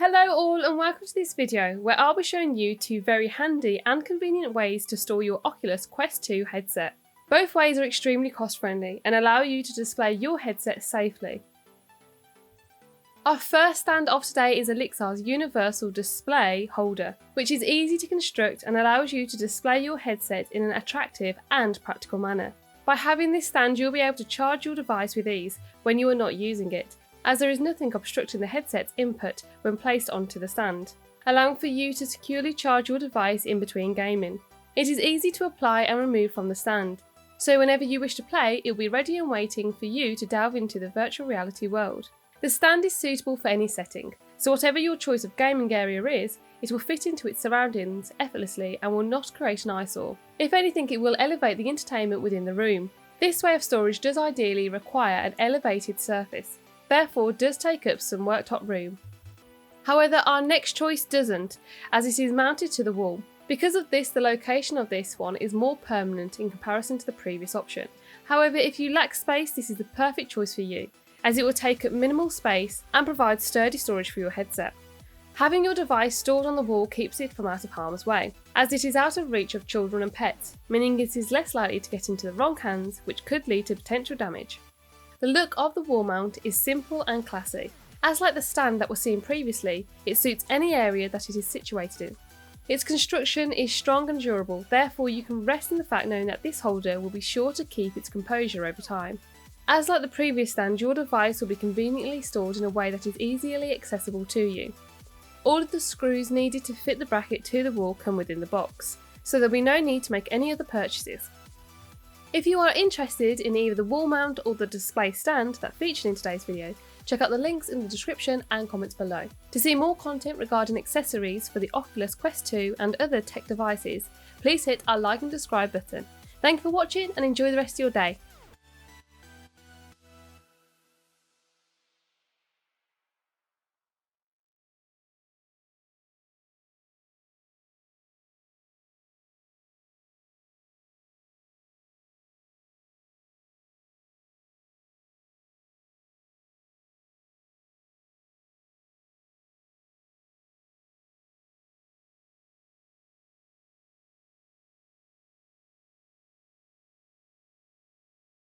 Hello all and welcome to this video where I'll be showing you two very handy and convenient ways to store your Oculus Quest 2 headset. Both ways are extremely cost friendly and allow you to display your headset safely. Our first stand of today is Elixar's Universal Display Holder, which is easy to construct and allows you to display your headset in an attractive and practical manner. By having this stand, you'll be able to charge your device with ease when you are not using it, as there is nothing obstructing the headset's input when placed onto the stand, allowing for you to securely charge your device in between gaming. It is easy to apply and remove from the stand, so whenever you wish to play, it will be ready and waiting for you to delve into the virtual reality world. The stand is suitable for any setting, so whatever your choice of gaming area is, it will fit into its surroundings effortlessly and will not create an eyesore. If anything, it will elevate the entertainment within the room. This way of storage does ideally require an elevated surface, therefore does take up some worktop room. However, our next choice doesn't, as it is mounted to the wall. Because of this, the location of this one is more permanent in comparison to the previous option. However, if you lack space, this is the perfect choice for you, as it will take up minimal space and provide sturdy storage for your headset. Having your device stored on the wall keeps it from out of harm's way, as it is out of reach of children and pets, meaning it is less likely to get into the wrong hands, which could lead to potential damage. The look of the wall mount is simple and classy. As like the stand that was seen previously, it suits any area that it is situated in. Its construction is strong and durable, therefore you can rest in the fact knowing that this holder will be sure to keep its composure over time. As like the previous stand, your device will be conveniently stored in a way that is easily accessible to you. All of the screws needed to fit the bracket to the wall come within the box, so there will be no need to make any other purchases. If you are interested in either the wall mount or the display stand that featured in today's video, check out the links in the description and comments below. To see more content regarding accessories for the Oculus Quest 2 and other tech devices, please hit our like and subscribe button. Thank you for watching and enjoy the rest of your day.